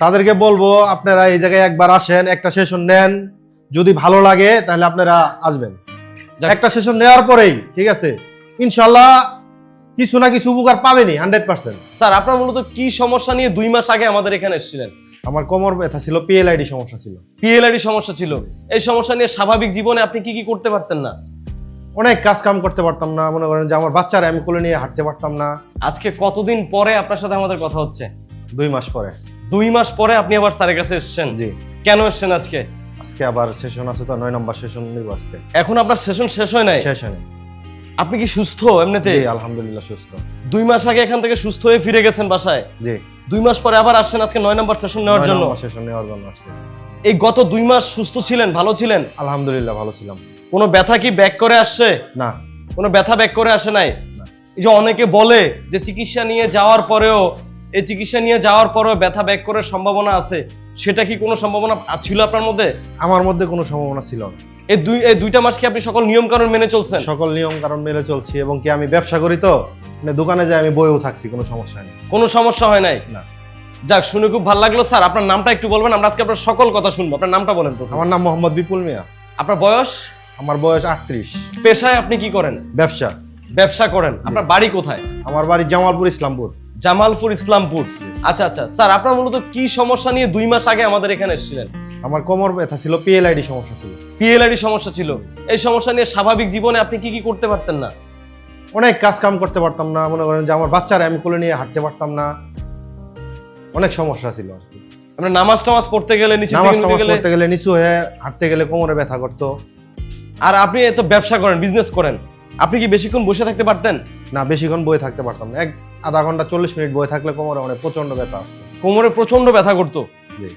তাদেরকে বলবো আপনারা এই জায়গায় একবার আসেন, একটা সেশন নেন, যদি ভালো লাগে তাহলে আপনারা আসবেন। একটা সেশন নেওয়ার পরেই ঠিক আছে ইনশাল্লাহ কিছু না কিছু উপকার পাবেনই 100%। স্যার আপনার মূলত কি সমস্যা নিয়ে 2 মাস আগে আমাদের এখানে এসেছিলেন? আমার কোমর ব্যথা ছিল, পিএলআইডি সমস্যা ছিল। পিএলআইডি সমস্যা ছিল। এই সমস্যা নিয়ে স্বাভাবিক জীবনে আপনি কি কি করতে পারতেন না? অনেক কাজ কাম করতে পারতাম না, মনে করেন যে আমার বাচ্চারা আমি কোলে নিয়ে হাঁটতে পারতাম না। আজকে কতদিন পরে আপনার সাথে আমাদের কথা হচ্ছে? 2 মাস পরে। 2 মাস পরে আপনি আবার স্যারের কাছে এসেছেন? জি। কেন এসেছেন আজকে? আজকে আবার সেশন আছে তো, 9 নম্বর সেশন নিব আজকে। এখন আপনার সেশন শেষ হয় নাই? শেষ হয়নি। আপনি কি সুস্থ এমনিতে? জি আলহামদুলিল্লাহ সুস্থ। 2 মাস আগে এখান থেকে সুস্থ হয়ে ফিরে গেছেন বাসায়? জি। 2 মাস পরে আবার আসছেন আজকে 9 নম্বর সেশন নেওয়ার জন্য? 9 নম্বর সেশন নেওয়ার জন্য আসতেছি। এই গত 2 মাস সুস্থ ছিলেন, ভালো ছিলেন? আলহামদুলিল্লাহ ভালো ছিলাম। কোনো ব্যথা কি ব্যাক করে আসছে? না। কোনো ব্যথা ব্যাক করে আসে নাই? না। এই যে অনেকে বলে যে চিকিৎসা নিয়ে যাওয়ার পরেও ব্যথা ব্যাক করার সম্ভাবনা আছে, সেটা কি কোনো সম্ভাবনা ছিল আপনার মধ্যে? আমার মধ্যে কোনো সম্ভাবনা ছিল না। এই 2টা মাস কি আপনি সকল নিয়ম কানুন মেনে চলছেন? সকল নিয়ম কারণ মেনে চলছি, এবং কি আমি ব্যবসা করি তো, মানে দোকানে যাই আমি বইও থাকছি, কোনো সমস্যা নেই। কোনো সমস্যা হয় নাই? না। যাক, শুনে খুব ভালো লাগলো। স্যার আপনার নামটা একটু বলবেন, আমরা আজকে আপনার সকল কথা শুনবো। আপনার নামটা বলেন প্রথমে। আমার নাম মোহাম্মদ বিপুল মিয়া। আপনার বয়স? আমার বয়স 38। পেশায় আপনি কি করেন? ব্যবসা। ব্যবসা করেন। আপনার বাড়ি কোথায়? আমার বাড়ি জামালপুর ইসলামপুর। জামালপুর ইসলামপুর। আচ্ছা আচ্ছা স্যার, আপনার মূলত কি সমস্যা নিয়ে 2 মাস আগে আমাদের এখানে এসেছিলেন? আমার কোমর ব্যথা ছিল, পিএলআইডি সমস্যা ছিল। পিএলআইডি সমস্যা ছিল। এই সমস্যা নিয়ে স্বাভাবিক জীবনে আপনি কি কি করতে পারতেন না? অনেক কাজ কাম করতে পারতাম না, মনে করেন যে আমার বাচ্চারা আমি কোলে নিয়ে হাঁটতে পারতাম না, অনেক সমস্যা ছিল আর কি। আমরা নামাজ টামাজ পড়তে গেলে নিচে পড়তে গেলে নিচু হয়ে হাঁটতে গেলে কোমরে ব্যথা করতো। আর আপনি এত ব্যবসা করেন, বিজনেস করেন, আপনি কি বেশিক্ষণ বসে থাকতে পারতেন? না, বেশিক্ষণ বসে থাকতে পারতাম না। আধা ঘন্টা 40 মিনিট বসে থাকলে কোমরে অনেক প্রচন্ড ব্যথা আসতো। কোমরে প্রচন্ড ব্যথা করতো? জি।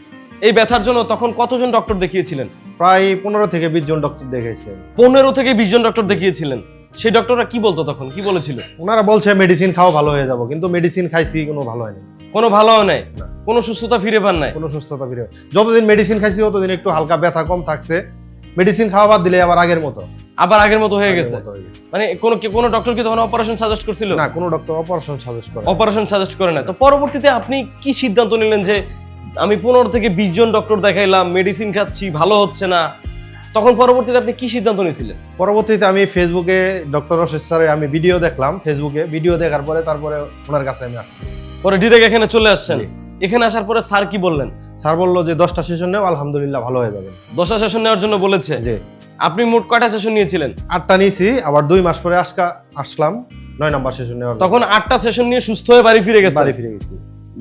এই ব্যথার জন্য তখন কতজন ডক্টর দেখিয়েছিলেন? প্রায় 15 থেকে 20 জন ডক্টর দেখাইছে। 15 থেকে 20 জন ডক্টর দেখিয়েছিলেন। সেই ডক্টররা কি বলতো তখন, কি বলেছিল? ওনারা বলছে মেডিসিন খাও ভালো হয়ে যাবো, কিন্তু মেডিসিন খাইছি কোনো ভালো হয়নি। কোনো ভালো হয় নাই? কোনো সুস্থতা ফিরে পান নাই? কোনো সুস্থতা ফিরে, যতদিন মেডিসিন খাইছি ততদিন একটু হালকা ব্যথা কম থাকছে। মেডিসিন খাওয়া বাদ দিলে আবার আগের মতো হয়ে গেছে। মানে কোনো ডক্টর কি তখন অপারেশন সাজেস্ট করছিল? না, কোনো ডক্টর অপারেশন সাজেস্ট করে না। তো পরবর্তীতে আপনি কি সিদ্ধান্ত নিলেন যে আমি 15 থেকে 20 জন ডক্টর দেখাইলাম, মেডিসিন খাচ্ছি, ভালো হচ্ছে না, তখন পরবর্তীতে আপনি কি সিদ্ধান্ত নিয়েছিলেন? পরবর্তীতে আমি ফেসবুকে ডক্টর রশেদ স্যারের আমি ভিডিও দেখলাম, ফেসবুকে ভিডিও দেখার পরে তারপরে ওনার কাছে আমি আসছি। পরে ডিরেক্ট এখানে চলে আসছেন? এখানে আসার পরে স্যার কি বললেন? স্যার বললো যে 10টা সেশন নেও, আলহামদুলিল্লাহ ভালো হয়ে যাবে। 10টা সেশন নেওয়ার জন্য বলেছে? জি। আপনি মোট কয়টা সেশন নিয়েছিলেন? 8টা নিয়েছি, আবার 2 মাস পরে আসলাম 9 নম্বর সেশন নেওয়ার। তখন 8টা সেশন নিয়ে সুস্থ হয়ে বাড়ি ফিরে গেছি।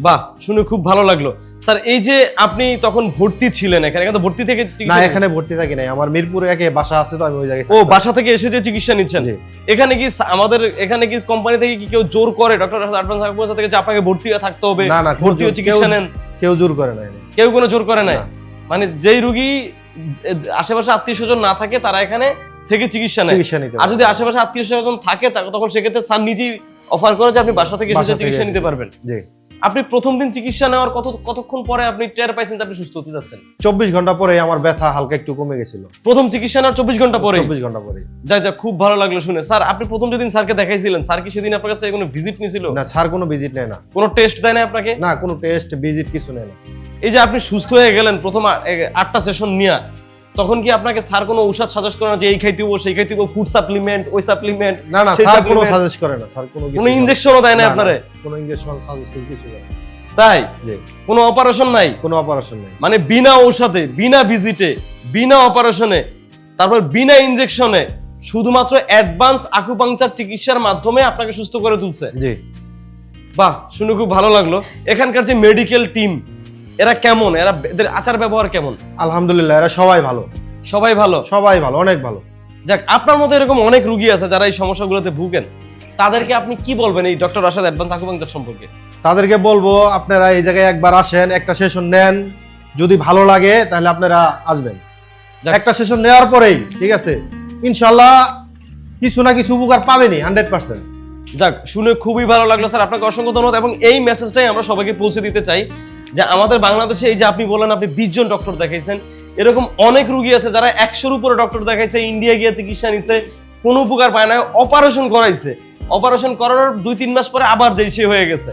বাহ, শুনে খুব ভালো লাগলো। স্যার এই যে আপনি তখন ভর্তি ছিলেন এখানে, কিন্তু ভর্তি থেকে না, এখানে ভর্তি থাকি নাই, আমার মিরপুরে একে বাসা আছে তো আমি ওই জায়গায়। ও, বাসা থেকে এসে যে চিকিৎসা নিচ্ছেন? এখানে কি আমাদের এখানে কি কোম্পানি থেকে কি কেউ জোর করে ডক্টর অ্যাডভান্স আকুপাঙ্কচার থেকে যে আপনাকে ভর্তি হয়ে থাকতে হবে? না না, ভর্তি হয়ে চিকিৎসা নেন? কেউ জোর করে নাই। কেউ কোনো জোর করে নাই? মানে যেই রোগী আশেপাশে আত্মীয়স্বজন না থাকে তারা এখানে থেকে চিকিৎসা নেয়। আর যদি আশেপাশে আত্মীয়স্বজন থাকে তখন সেক্ষেত্রে স্যার নিজেই অফার করে যে আপনি বাসা থেকে এসে চিকিৎসা নিতে পারবেন। জি। আপনি প্রথম দিন চিকিৎসা নেওয়ার কতক্ষণ পরে আপনি টের পাইছেন যে আপনি সুস্থ হতে যাচ্ছেন? 24 ঘন্টা পরে আমার ব্যথা হালকা একটু কমে গেছিল। প্রথম চিকিৎসা নেওয়ার 24 ঘন্টা পরে? 24 ঘন্টা পরে। যাক, খুব ভালো লাগলো শুনে। স্যার আপনি প্রথম যেদিন স্যারকে দেখাইছিলেন, স্যার কি সেদিন আপনার কাছ থেকে কোনো ভিজিট নিয়েছিল? না, স্যার কোনো ভিজিট নেয় না। কোনো টেস্ট দেয় না আপনাকে? না, কোনো টেস্ট ভিজিট কিছু নেয় না। এই যে আপনি সুস্থ হয়ে গেলেন প্রথম 8টা সেশন নিয়ে, তখন কি আপনাকে স্যার কোনো ঔষধ সাজেস্ট করে না যে এই খাইতে হবে সেই খাইতে হবে, ফুড সাপ্লিমেন্ট, ওই সাপ্লিমেন্ট? না না, স্যার কোনো সাজেস্ট করে না। স্যার কোনো ইনজেকশনও দেয় না আপনারে? কোনো ইনজেকশন সাজেস্ট কিছু দেয় না। তাই? জি। কোনো অপারেশন নাই? কোনো অপারেশন নাই। মানে বিনা ঔষধে, বিনা ভিজিটে, বিনা অপারেশনে, তারপর বিনা ইনজেকশনে, শুধুমাত্র অ্যাডভান্স আকুপাঙ্কচার চিকিৎসার মাধ্যমে আপনাকে সুস্থ করে তুলছে? জি। বাহ, শুনে খুব ভালো লাগলো। এখানকার যে মেডিকেল টিম, এরা কেমন? এদের আচার ব্যবহার কেমন? আলহামদুলিল্লাহ, এরা সবাই ভালো। সবাই ভালো? সবাই ভালো, অনেক ভালো। যাক, আপনার মতো এরকম অনেক রোগী আছে যারা এই সমস্যাগুলোতে ভুগেন, তাদেরকে আপনি কি বলবেন এই ডক্টর রাশেদ অ্যাডভান্স আকুপাঙ্কচার সম্পর্কে? তাদেরকে বলবো আপনারা এই জায়গায় একবার আসেন, একটা সেশন নেন, যদি ভালো লাগে তাহলে আপনারা আসবেন। একটা সেশন নেওয়ার পরেই ঠিক আছে ইনশাল্লাহ কিছু না কিছু উপকার পাবেনই 100%। যাক, শুনে খুবই ভালো লাগলো স্যার, আপনাকে অসংখ্য ধন্যবাদ। এবং এই মেসেজটাই আমরা সবাইকে পৌঁছে দিতে চাই যে আমাদের বাংলাদেশে এই যে আপনি বললেন আপনি 20 জন ডক্টর দেখাইছেন, এরকম অনেক রোগী আছে যারা 100-র উপরে ডক্টর দেখাইছে, ইন্ডিয়া গিয়ে চিকিৎসা নিছে, কোনো উপকার পায় না, অপারেশন করাইছে, অপারেশন করানোর 2-3 মাস পরে আবার যেই সে হয়ে গেছে।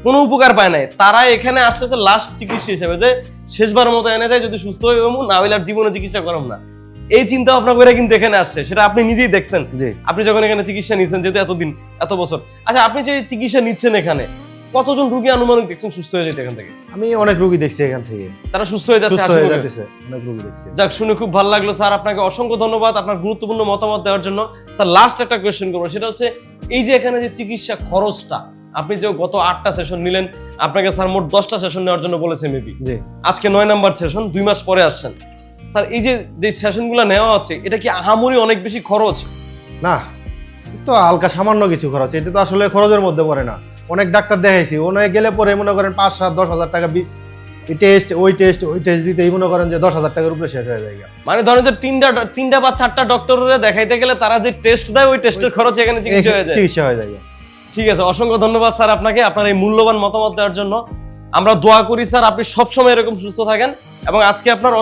কোনো উপকার পায় নাই, তারা এখানে আসতেছে লাস্ট চিকিৎসা হিসেবে, যে শেষবার মতো এনে যায়, যদি সুস্থ হয়ে না হইলে আর জীবনে চিকিৎসা করাম না, এই চিন্তা ভাবনা করে কিন্তু এখানে আসছে। সেটা আপনি নিজেই দেখছেন, জি। আপনি যখন এখানে চিকিৎসা নিচ্ছেন, যেহেতু এতদিন এত বছর। আচ্ছা, আপনি যে চিকিৎসা নিচ্ছেন এখানে, কতজন রোগী আনুমানিক দেখছেন সুস্থ হয়ে যেতে এখান থেকে? আমি অনেক রোগী দেখছি এখান থেকে, তারা সুস্থ হয়ে যাচ্ছে, সুস্থ হয়ে আশীর্বাদে? যাচ্ছে, অনেক রোগী দেখছি। যাক, শুনে খুব ভালো লাগলো স্যার, আপনাকে অসংখ্য ধন্যবাদ আপনার গুরুত্বপূর্ণ মতামত দেওয়ার জন্য। স্যার, লাস্ট একটা কোয়েশ্চেন করবো, সেটা হচ্ছে এই যে এখানে যে চিকিৎসা খরচটা, আপনি যে গত 8টা সেশন নিলেন, আপনাকে স্যার মোট 10টা সেশন নেওয়ার জন্য বলেছে মেবি, জি। আজকে 9 নাম্বার সেশন, 2 মাস পরে আসছেন স্যার। এই যে সেশনগুলো নেওয়া হচ্ছে, এটা কি আহামরি অনেক বেশি খরচ? না, তো হালকা সামান্য কিছু খরচ, এটা তো আসলে খরচের মধ্যে পড়ে না। অনেক ডাক্তার দেখাইছি, ওনায় গেলে পরে মনে করেন 5-7-10 হাজার টাকা টেস্ট ওই টেস্ট দিতেই মনে করেন যে 10,000 টাকার উপরে শেষ হয়ে যায়। মানে ধরেন যে 3টা বা 4টা ডক্টরের দেখাইতে গেলে তারা যে টেস্ট দেয়, ওই টেস্টের খরচ এখানে চিকিৎসা হয়ে যায়। চিকিৎসা হয়ে যায়। ঠিক আছে, অসংখ্য ধন্যবাদ স্যার আপনাকে, আপনার এই মূল্যবান মতামত দেওয়ার জন্য। আমরা দোয়া করি স্যার আপনি সবসময় এরকম সুস্থ থাকেন, এবং আজকে আপনার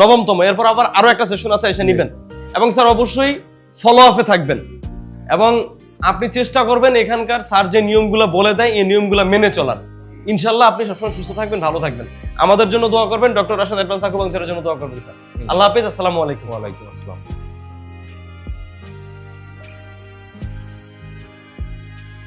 9মতম, এরপর আরো একটা সেশন আছে, এসে নিবেন। এবং স্যার অবশ্যই ফলো আপে থাকবেন, এবং আপনি চেষ্টা করবেন এখানকার স্যার যে নিয়মগুলো বলে দেয়, এই নিয়মগুলো মেনে চলার। ইনশাল্লাহ আপনি সবসময় সুস্থ থাকবেন, ভালো থাকবেন। আমাদের জন্য দোয়া করবেন, ডক্টর রাশেদ অ্যাডভান্স আকুপাংচারের জন্য দোয়া করবেন স্যার। আল্লাহ হাফেজ, আসসালামু আলাইকুম। ওয়ালাইকুম আসসালাম।